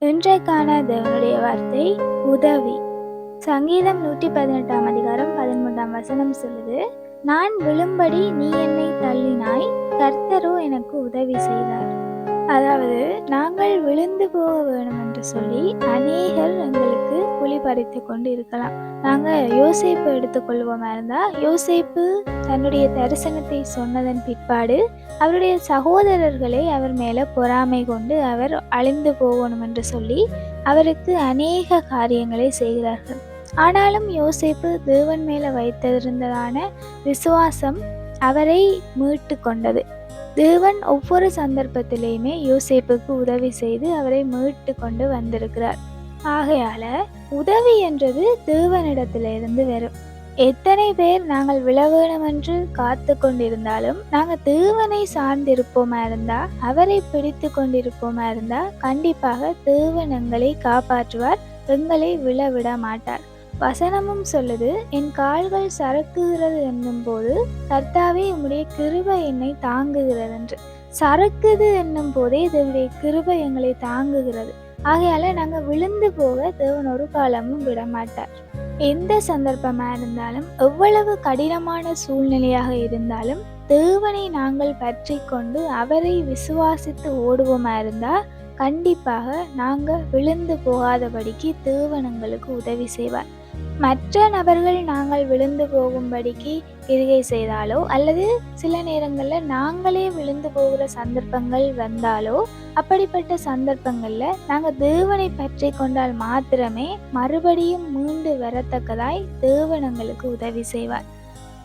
இன்றைக்கான தேவனுடைய வார்த்தை உதவி. சங்கீதம் 118 அதிகாரம் 13 வசனம் சொல்லுது, நான் விழும்படி நீ என்னை தள்ளினாய், கர்த்தரோ எனக்கு உதவி செய்தார். அதாவது நாங்கள் விழுந்து போக வேணும் என்று சொல்லி அநேகர் எங்களுக்கு குழி பறித்து கொண்டு இருக்கலாம். நாங்கள் யோசேப்பு எடுத்துக்கொள்வோமா இருந்தால், யோசேப்பு தன்னுடைய தரிசனத்தை சொன்னதன் பிற்பாடு அவருடைய சகோதரர்களை அவர் மேலே பொறாமை கொண்டு அவர் அழிந்து போகணும் என்று சொல்லி அவருக்கு அநேக காரியங்களை செய்கிறார்கள். ஆனாலும் யோசேப்பு தேவன் மேலே வைத்திருந்ததான விசுவாசம் அவரை மீட்டு கொண்டது. தேவன் ஒவ்வொரு சந்தர்ப்பத்திலையுமே யோசேப்புக்கு உதவி செய்து அவரை மீட்டு கொண்டு வந்திருக்கிறார். ஆகையால உதவி என்றது தேவனிடத்திலிருந்து வரும். எத்தனை பேர் நாங்கள் விழ வேணும் என்று காத்து கொண்டிருந்தாலும் நாங்கள் தேவனை சார்ந்திருப்போமா இருந்தா, அவரை பிடித்து கொண்டிருப்போமா இருந்தா, கண்டிப்பாக தேவன் எங்களை காப்பாற்றுவார், எங்களை விழ விட மாட்டார். வசனமும் சொல்லுது, என் கால்கள் சறுக்குகிறது என்னும் போது கர்த்தாவே உம்முடைய கிருபை என்னை தாங்குகிறது என்று. சறுக்குது என்னும் போதே தேவனுடைய கிருபை எங்களை தாங்குகிறது. ஆகையால நாங்கள் விழுந்து போக தேவன் ஒரு காலமும் விட மாட்டார். எந்த சந்தர்ப்பமா இருந்தாலும், எவ்வளவு கடினமான சூழ்நிலையாக இருந்தாலும், தேவனை நாங்கள் பற்றி கொண்டு அவரை விசுவாசித்து ஓடுவோமா இருந்தா, கண்டிப்பாக நாங்கள் விழுந்து போகாதபடிக்கு தேவன் எங்களுக்கு உதவி செய்வார். மற்ற நபர்கள் நாங்கள் விழுந்து போகும்படிக்கு கிரியை செய்தாலோ, அல்லது சில நேரங்களில் நாங்களே விழுந்து போகிற சந்தர்ப்பங்கள் வந்தாலோ, அப்படிப்பட்ட சந்தர்ப்பங்களில் நாங்கள் தேவனை பற்றி கொண்டால் மாத்திரமே மறுபடியும் மீண்டு வரத்தக்கதாய் தேவன் எங்களுக்கு உதவி செய்வார்.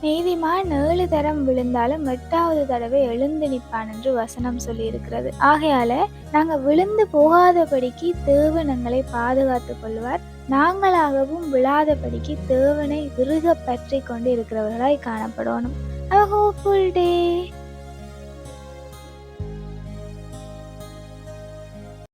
நீதிமான் 7 தரம் விழுந்தாலும் 8வது தடவை எழுந்து நிற்பான் என்று வசனம் சொல்லி இருக்கிறது. ஆகையால நாங்கள் விழுந்து போகாதபடிக்கு தேவன் எங்களை பாதுகாத்து கொள்வார். நாங்களாகவும் விழாதபடிக்கு தேவனை இறுக பற்றி கொண்டு இருக்கிறவர்களாய் காணப்படணும். Have a hopeful day.